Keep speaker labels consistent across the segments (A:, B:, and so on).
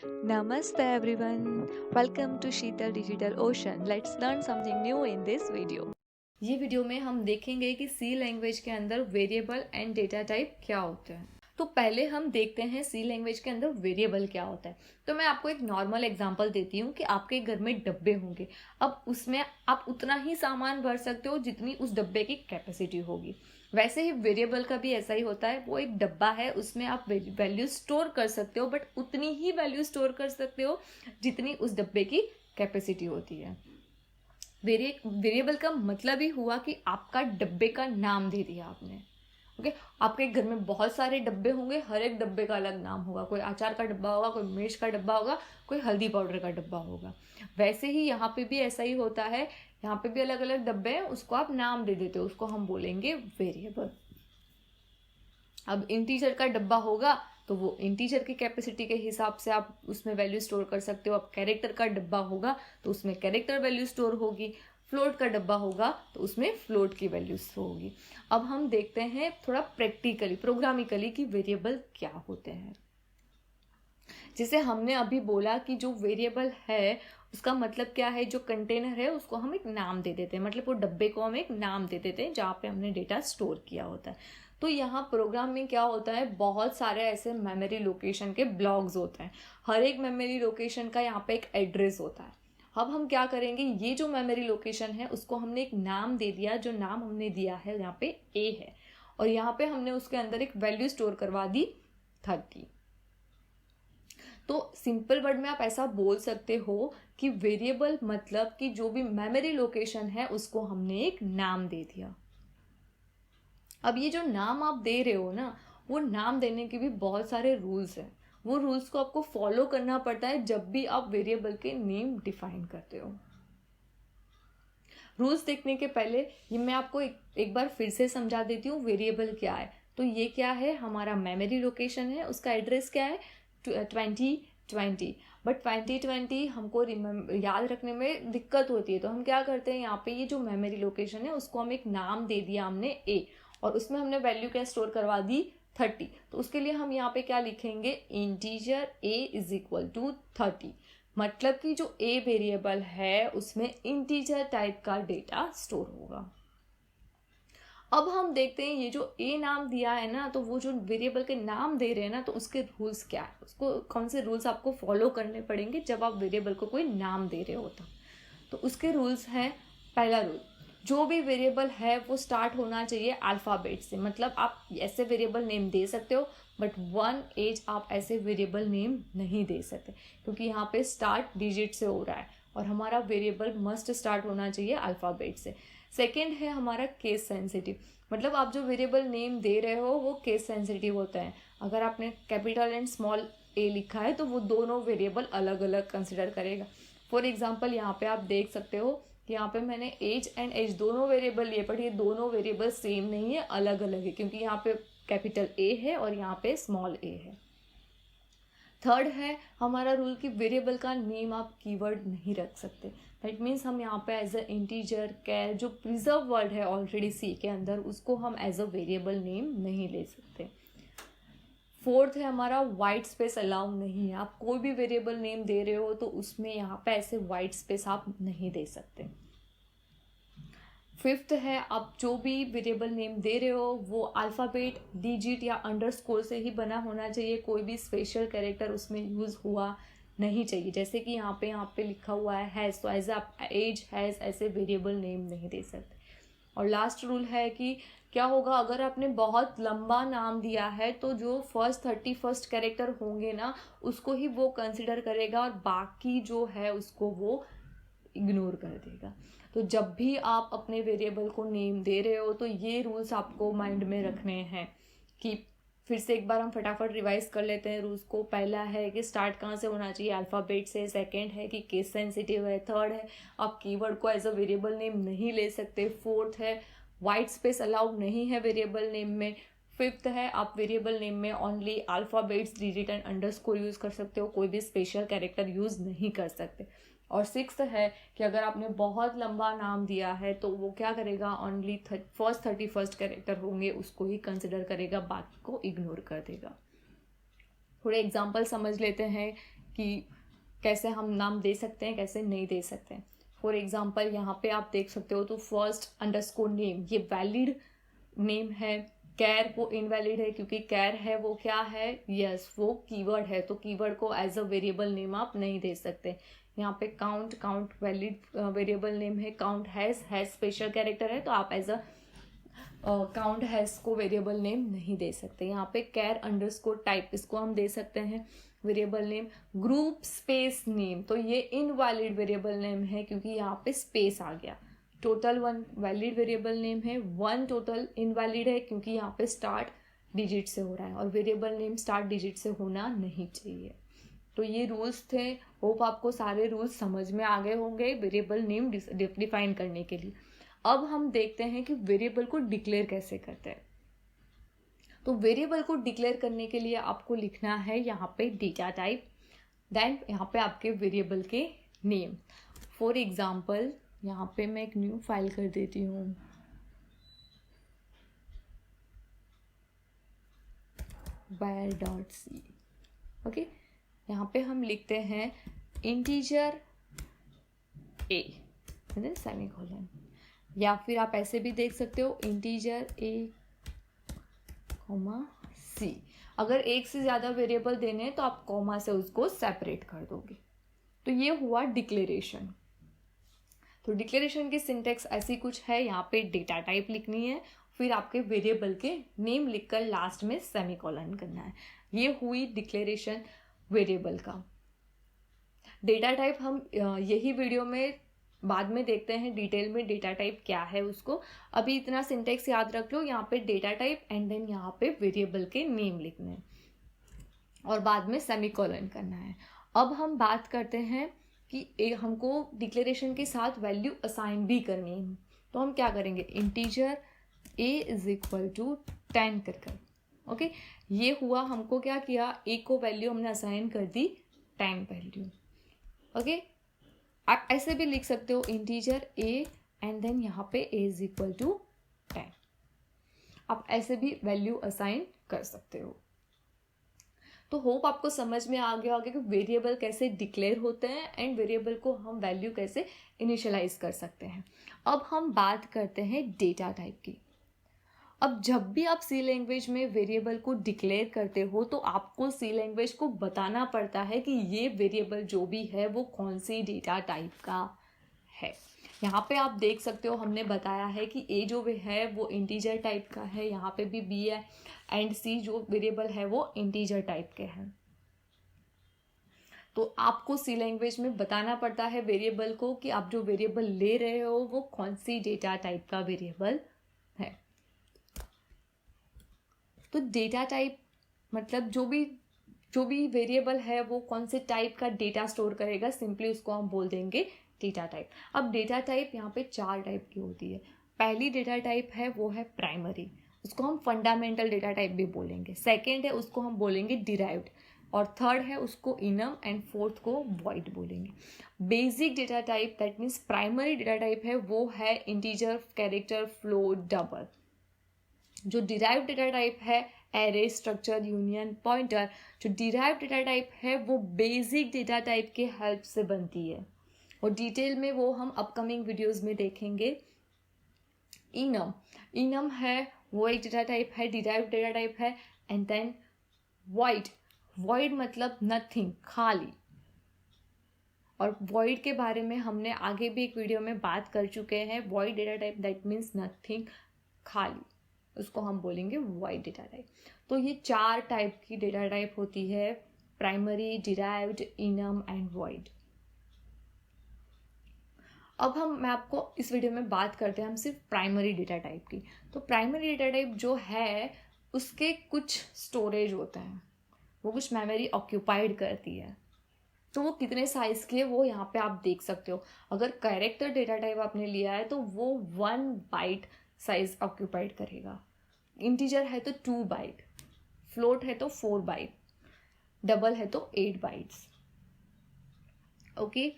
A: Namaste everyone. Welcome to Sheetal Digital Ocean. Let's learn something new in this video.
B: ये video में हम देखेंगे कि सी लैंग्वेज के अंदर वेरिएबल एंड डेटा टाइप क्या होते हैं। तो पहले हम देखते हैं सी लैंग्वेज के अंदर वेरिएबल क्या होता है। तो मैं आपको एक नॉर्मल एग्जांपल देती हूँ कि आपके घर में डब्बे होंगे। अब उसमें आप उतना ही सामान भर सकते हो जितनी उस डब्बे की कैपेसिटी होगी। वैसे ही वेरिएबल का भी ऐसा ही होता है। वो एक डब्बा है, उसमें आप वैल्यू स्टोर कर सकते हो, बट उतनी ही वैल्यू स्टोर कर सकते हो जितनी उस डब्बे की कैपेसिटी होती है। वेरिएबल का मतलब ही हुआ कि आपका डब्बे का नाम दे दिया आपने। ओके, आपके घर में बहुत सारे डब्बे होंगे, हर एक डब्बे का अलग नाम होगा। कोई अचार का डब्बा होगा, कोई मिर्च का डब्बा होगा, कोई हल्दी पाउडर का डब्बा होगा। वैसे ही यहाँ पे भी ऐसा ही होता है। यहाँ पे भी अलग अलग डब्बे हैं, उसको आप नाम दे देते हो, उसको हम बोलेंगे वेरिएबल। अब इंटीजर का डब्बा होगा तो वो इंटीजर की कैपेसिटी के हिसाब से आप उसमें वैल्यू स्टोर कर सकते हो। अब कैरेक्टर का डब्बा होगा तो उसमें कैरेक्टर वैल्यू स्टोर होगी। फ्लोट का डब्बा होगा तो उसमें फ्लोट की वैल्यू स्टोर होगी। अब हम देखते हैं थोड़ा प्रैक्टिकली, प्रोग्रामिकली कि वेरिएबल क्या होते हैं। जैसे हमने अभी बोला कि जो वेरिएबल है उसका मतलब क्या है, जो कंटेनर है उसको हम एक नाम दे देते हैं, मतलब वो डब्बे को हम एक नाम दे देते हैं जहाँ पे हमने डेटा स्टोर किया होता है। तो यहाँ प्रोग्राम में क्या होता है, बहुत सारे ऐसे मेमोरी लोकेशन के ब्लॉक्स होते हैं। हर एक मेमोरी लोकेशन का यहाँ पे एक एड्रेस होता है। अब हम क्या करेंगे, ये जो मेमोरी लोकेशन है उसको हमने एक नाम दे दिया। जो नाम हमने दिया है यहाँ पे ए है, और यहाँ पे हमने उसके अंदर एक वैल्यू स्टोर करवा दी 30। तो सिंपल वर्ड में आप ऐसा बोल सकते हो कि वेरिएबल मतलब कि जो भी मेमोरी लोकेशन है उसको हमने एक नाम दे दिया। अब ये जो नाम आप दे रहे हो ना, वो नाम देने के भी बहुत सारे रूल्स हैं। वो रूल्स को आपको फॉलो करना पड़ता है जब भी आप वेरिएबल के नेम डिफाइन करते हो। रूल्स देखने के पहले ये मैं आपको एक बार फिर से समझा देती हूँ वेरिएबल क्या है। तो ये क्या है, हमारा मेमोरी लोकेशन है, उसका एड्रेस क्या है 2020। बट 2020 हमको याद रखने में दिक्कत होती है, तो हम क्या करते हैं, यहाँ पे ये जो मेमोरी लोकेशन है उसको हम एक नाम दे दिया हमने ए, और उसमें हमने वैल्यू क्या स्टोर करवा दी 30। तो उसके लिए हम यहाँ पे क्या लिखेंगे, integer a is equal to 30। मतलब कि जो ए वेरिएबल है उसमें इंटीजर टाइप का डेटा स्टोर होगा। अब हम देखते हैं ये जो ए नाम दिया है ना, तो वो जो वेरिएबल के नाम दे रहे हैं ना, तो उसके रूल्स क्या है, उसको कौन से रूल्स आपको फॉलो करने पड़ेंगे जब आप वेरिएबल को कोई नाम दे रहे हो। तो उसके रूल्स हैं। पहला रूल, जो भी वेरिएबल है वो स्टार्ट होना चाहिए अल्फ़ाबेट से। मतलब आप ऐसे वेरिएबल नेम दे सकते हो, बट 1 एज आप ऐसे वेरिएबल नेम नहीं दे सकते, क्योंकि यहाँ पे स्टार्ट डिजिट से हो रहा है और हमारा वेरिएबल मस्ट स्टार्ट होना चाहिए अल्फ़ाबेट से। सेकेंड है हमारा केस सेंसिटिव, मतलब आप जो वेरिएबल नेम दे रहे हो वो केस सेंसिटिव होता है। अगर आपने कैपिटल एंड स्मॉल ए लिखा है तो वो दोनों वेरिएबल अलग अलग कंसिडर करेगा। फॉर एग्जाम्पल यहाँ पे आप देख सकते हो कि यहाँ पे मैंने एज एंड एज दोनों वेरिएबल लिए, बट ये दोनों वेरिएबल सेम नहीं है, अलग अलग है, क्योंकि यहाँ पे कैपिटल ए है और यहाँ पे स्मॉल ए है। थर्ड है हमारा रूल कि वेरिएबल का नेम आप कीवर्ड नहीं रख सकते। दैट मीन्स हम यहाँ पे एज अ इंटीजर, कैर, जो प्रिजर्व वर्ड है ऑलरेडी सी के अंदर, उसको हम एज अ वेरिएबल नेम नहीं ले सकते। फोर्थ है हमारा वाइट स्पेस अलाउ नहीं है। आप कोई भी वेरिएबल नेम दे रहे हो तो उसमें यहाँ पे ऐसे वाइट स्पेस आप नहीं दे सकते। फिफ्थ है, आप जो भी वेरिएबल नेम दे रहे हो वो अल्फ़ाबेट, डिजिट या अंडरस्कोर से ही बना होना चाहिए। कोई भी स्पेशल कैरेक्टर उसमें यूज़ हुआ नहीं चाहिए। जैसे कि यहाँ पे लिखा हुआ है हैज़, तो एज आप एज हैज़ ऐसे वेरिएबल नेम नहीं दे सकते। और लास्ट रूल है कि क्या होगा, अगर आपने बहुत लंबा नाम दिया है तो जो फर्स्ट 31st कैरेक्टर होंगे ना उसको ही वो कंसिडर करेगा, और बाकी जो है उसको वो इग्नोर कर देगा। तो जब भी आप अपने वेरिएबल को नेम दे रहे हो तो ये रूल्स आपको माइंड में रखने हैं। कि फिर से एक बार हम फटाफट रिवाइज कर लेते हैं रूल्स को। पहला है कि स्टार्ट कहाँ से होना चाहिए, अल्फ़ाबेट से। सेकंड है कि केस सेंसिटिव है। थर्ड है आप कीवर्ड को एज अ वेरिएबल नेम नहीं ले सकते। फोर्थ है वाइट स्पेस अलाउड नहीं है वेरिएबल नेम में। फिफ्थ है आप वेरिएबल नेम में only alphabets, digit and underscore use कर सकते हो, कोई भी स्पेशल कैरेक्टर यूज़ नहीं कर सकते। और सिक्स्थ है कि अगर आपने बहुत लंबा नाम दिया है तो वो क्या करेगा, ओनली फर्स्ट 31st कैरेक्टर होंगे उसको ही कंसिडर करेगा, बाकी को इग्नोर कर देगा। थोड़े एग्जाम्पल समझ लेते हैं कि कैसे हम नाम दे सकते हैं, कैसे नहीं दे सकते हैं। फॉर एग्जाम्पल यहाँ पे आप देख सकते हो, तो फर्स्ट अंडरस्कोर नेम ये वैलिड नेम है, कैर वो इनवैलिड है, क्योंकि कैर है वो क्या है, यस वो कीवर्ड है, तो कीवर्ड को एज अ वेरिएबल नेम आप नहीं दे सकते। यहाँ पे काउंट वैलिड वेरिएबल नेम है, काउंट हैज स्पेशल कैरेक्टर है, तो आप एज अ काउंट हैज को वेरिएबल नेम नहीं दे सकते। यहाँ पे कैर अंडरस्कोर टाइप, इसको हम दे सकते हैं variable name. Group space name, तो ये इनवैलिड वेरिएबल नेम है, क्योंकि यहाँ पे स्पेस आ गया। टोटल 1 वैलिड वेरिएबल नेम है, 1 टोटल इनवैलिड है, क्योंकि यहाँ पे स्टार्ट डिजिट से हो रहा है, और वेरिएबल नेम स्टार्ट डिजिट से होना नहीं चाहिए। तो ये रूल्स थे, होप आपको सारे रूल्स समझ में आ गए होंगे वेरिएबल नेम डिफाइन करने के लिए। अब हम देखते हैं कि वेरिएबल को डिक्लेयर कैसे करते हैं। तो वेरिएबल को डिक्लेयर करने के लिए आपको लिखना है यहाँ पे डेटा टाइप, देन यहाँ पे आपके वेरिएबल के नेम। फॉर एग्जाम्पल यहाँ पे मैं एक न्यू फाइल कर देती हूँ, var.c। ओके, यहाँ पे हम लिखते हैं इंटीजर a सेमीकोलन, या फिर आप ऐसे भी देख सकते हो इंटीजर a, c। अगर एक से ज़्यादा वेरिएबल देने हैं तो आप कॉमा से उसको सेपरेट कर दोगे। तो ये हुआ डिक्लेरेशन। तो डिक्लेरेशन की सिंटेक्स ऐसी कुछ है, यहाँ पे डेटा टाइप लिखनी है, फिर आपके वेरिएबल के नेम लिखकर लास्ट में सेमीकोलन करना है। ये हुई डिक्लेरेशन वेरिएबल का। डेटा टाइप हम यही वीडियो में बाद में देखते हैं डिटेल में डेटा टाइप क्या है उसको। अभी इतना सिंटेक्स याद रख लो, यहाँ पे डेटा टाइप एंड देन यहाँ पे वेरिएबल के नेम लिखने हैं और बाद में सेमीकोलन करना है। अब हम बात करते हैं कि हमको डिक्लेरेशन के साथ वैल्यू असाइन भी करनी है, तो हम क्या करेंगे, integer a is equal to 10 कर। ओके, ये हुआ, हमको क्या किया, a को वैल्यू हमने असाइन कर दी 10 वैल्यू। ओके, आप ऐसे भी लिख सकते हो इंटीजर a एंड देन यहाँ पे a इज इक्वल टू 10। आप ऐसे भी वैल्यू असाइन कर सकते हो। तो होप आपको समझ में आ गया होगा कि वेरिएबल कैसे डिक्लेयर होते हैं एंड वेरिएबल को हम वैल्यू कैसे इनिशियलाइज कर सकते हैं। अब हम बात करते हैं डेटा टाइप की। अब जब भी आप सी लैंग्वेज में वेरिएबल को डिक्लेयर करते हो तो आपको सी लैंग्वेज को बताना पड़ता है कि ये वेरिएबल जो भी है वो कौन सी डेटा टाइप का है। यहाँ पे आप देख सकते हो, हमने बताया है कि a जो है वो इंटीजर टाइप का है, यहाँ पे भी b है, एंड c जो वेरिएबल है वो इंटीजर टाइप के हैं। तो आपको सी लैंग्वेज में बताना पड़ता है वेरिएबल को कि आप जो वेरिएबल ले रहे हो वो कौन सी डेटा टाइप का वेरिएबल है। तो डेटा टाइप मतलब जो भी वेरिएबल है वो कौन से टाइप का डेटा स्टोर करेगा, सिंपली उसको हम बोल देंगे डेटा टाइप। अब डेटा टाइप यहाँ पे 4 टाइप की होती है। पहली डेटा टाइप है वो है प्राइमरी, उसको हम फंडामेंटल डेटा टाइप भी बोलेंगे। सेकेंड है उसको हम बोलेंगे डिराइव्ड, और थर्ड है उसको इनम, एंड फोर्थ को वॉइड बोलेंगे। Basic data type that means primary data type है वो है इंटीजर, कैरेक्टर, फ्लोट, डबल। जो डिराइव्ड डेटा टाइप है एरे, स्ट्रक्चर, यूनियन, पॉइंटर। जो डिराइव्ड डेटा टाइप है वो बेसिक डेटा टाइप के हेल्प से बनती है और डिटेल में वो हम अपकमिंग वीडियोस में देखेंगे। इनम है वो एक डेटा टाइप है, डिराइव्ड डेटा टाइप है। एंड देन वॉइड मतलब नथिंग, खाली। और वॉइड के बारे में हमने आगे भी एक वीडियो में बात कर चुके हैं। Void data type that means nothing, खाली, उसको हम बोलेंगे वॉइड डेटा टाइप। तो ये 4 टाइप की डेटा टाइप होती है, primary, derived, enum and void. अब मैं आपको इस वीडियो में बात करते हैं हम सिर्फ प्राइमरी डेटा टाइप की। तो प्राइमरी डेटा टाइप जो है उसके कुछ स्टोरेज होते हैं, वो कुछ मेमोरी ऑक्यूपाइड करती है। तो वो कितने साइज की है वो यहाँ पे आप देख सकते हो। अगर कैरेक्टर डेटा टाइप आपने लिया है तो वो 1 बाइट साइज ऑक्यूपाइड करेगा। इंटीजर है तो 2 बाइट, फ्लोट है तो 4 बाइट, डबल है तो 8 बाइट्स। ओके,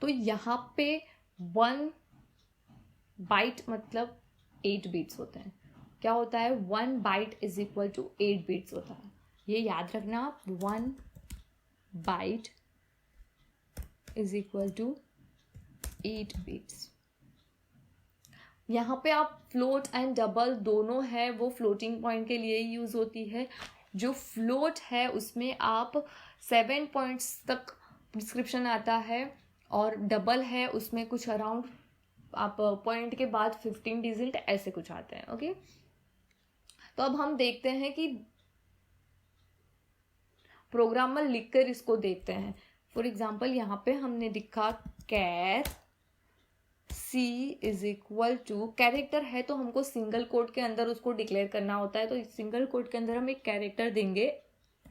B: तो यहाँ पे 1 बाइट मतलब 8 बिट्स होते हैं। क्या होता है, 1 byte is equal to 8 bits होता है। ये याद रखना आप, 1 byte is equal to 8 bits. यहाँ पे आप फ्लोट एंड डबल दोनों है वो फ्लोटिंग पॉइंट के लिए यूज़ होती है। जो फ्लोट है उसमें आप 7 पॉइंट्स तक डिस्क्रिप्शन आता है, और डबल है उसमें कुछ अराउंड आप पॉइंट के बाद 15 डिजिट ऐसे कुछ आते हैं। ओके, तो अब हम देखते हैं कि प्रोग्रामर लिखकर इसको देखते हैं। फॉर एग्जाम्पल यहाँ पे हमने लिखा कैर सी इज इक्वल टू, कैरेक्टर है तो हमको सिंगल कोट के अंदर उसको डिक्लेयर करना होता है, तो सिंगल कोट के अंदर हम एक कैरेक्टर देंगे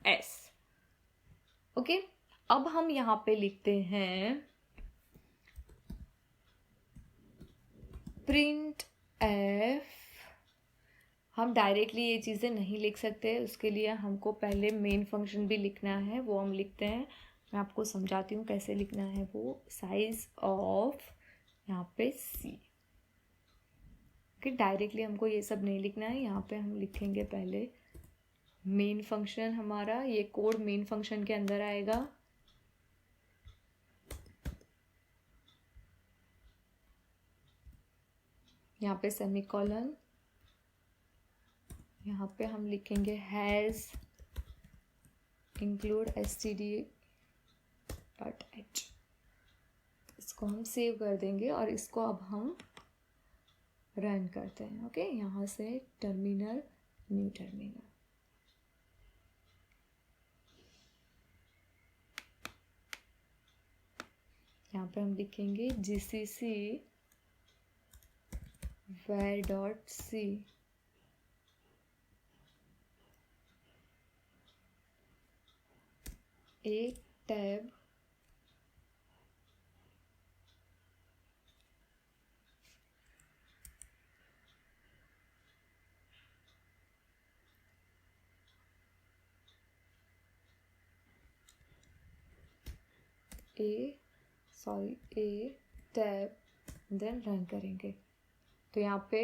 B: एस। ओके, अब हम यहाँ पे लिखते हैं प्रिंट एफ। हम डायरेक्टली ये चीज़ें नहीं लिख सकते, उसके लिए हमको पहले मेन फंक्शन भी लिखना है, वो हम लिखते हैं। मैं आपको समझाती हूँ कैसे लिखना है वो। साइज ऑफ यहाँ पे सी। ओके, डायरेक्टली हमको ये सब नहीं लिखना है, यहाँ पे हम लिखेंगे पहले मेन फंक्शन हमारा, ये कोड मेन फंक्शन के अंदर आएगा। यहाँ पे सेमीकोलन, यहाँ पे हम लिखेंगे हैज़ इंक्लूड std.h। इसको हम सेव कर देंगे और इसको अब हम रन करते हैं। ओके, यहाँ से टर्मिनल, न्यू टर्मिनल, यहाँ पे हम लिखेंगे gcc var.c एक टैब ए टैब देन रन करेंगे। तो यहाँ पे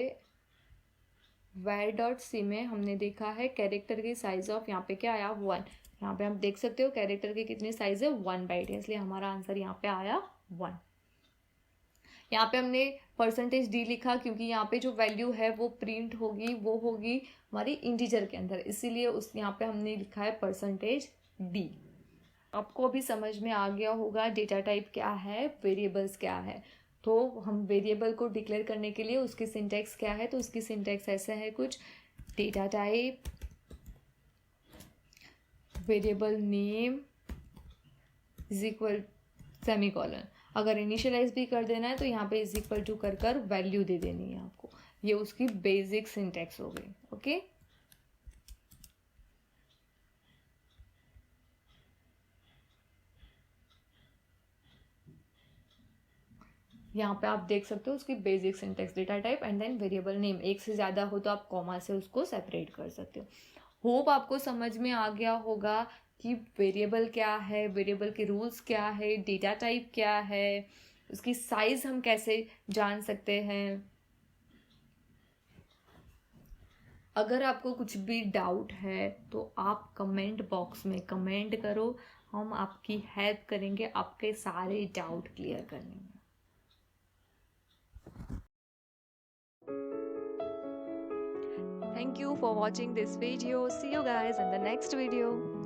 B: var.c में हमने देखा है कैरेक्टर की साइज ऑफ, यहाँ पे क्या आया 1। यहाँ पे हम देख सकते हो कैरेक्टर की कितनी साइज है 1 बाइट है, इसलिए हमारा आंसर यहाँ पे आया 1। यहाँ पे हमने %d लिखा क्योंकि यहाँ पे जो वैल्यू है वो प्रिंट होगी, वो होगी हमारी इंटीजर के अंदर, इसीलिए उस यहाँ पे हमने लिखा है %d। आपको अभी समझ में आ गया होगा डेटा टाइप क्या है, वेरिएबल्स क्या है। तो हम वेरिएबल को डिक्लेयर करने के लिए उसकी सिंटैक्स क्या है, तो उसकी सिंटैक्स ऐसा है कुछ, data type variable name is equal semicolon. अगर इनिशियलाइज भी कर देना है तो यहाँ पे इज इक्वल टू कर वैल्यू दे देनी है आपको। ये उसकी बेसिक सिंटैक्स हो गई। ओके, यहाँ पे आप देख सकते हो उसकी basic syntax, data type and then variable name. एक से ज़्यादा हो तो आप कॉमा से उसको सेपरेट कर सकते हो। होप आपको समझ में आ गया होगा कि वेरिएबल क्या है, वेरिएबल के रूल्स क्या है, डेटा टाइप क्या है, उसकी साइज हम कैसे जान सकते हैं। अगर आपको कुछ भी डाउट है तो आप कमेंट बॉक्स में कमेंट करो, हम आपकी हेल्प करेंगे आपके सारे डाउट क्लियर करने में।
A: Thank you for watching this video. See you guys in the next video.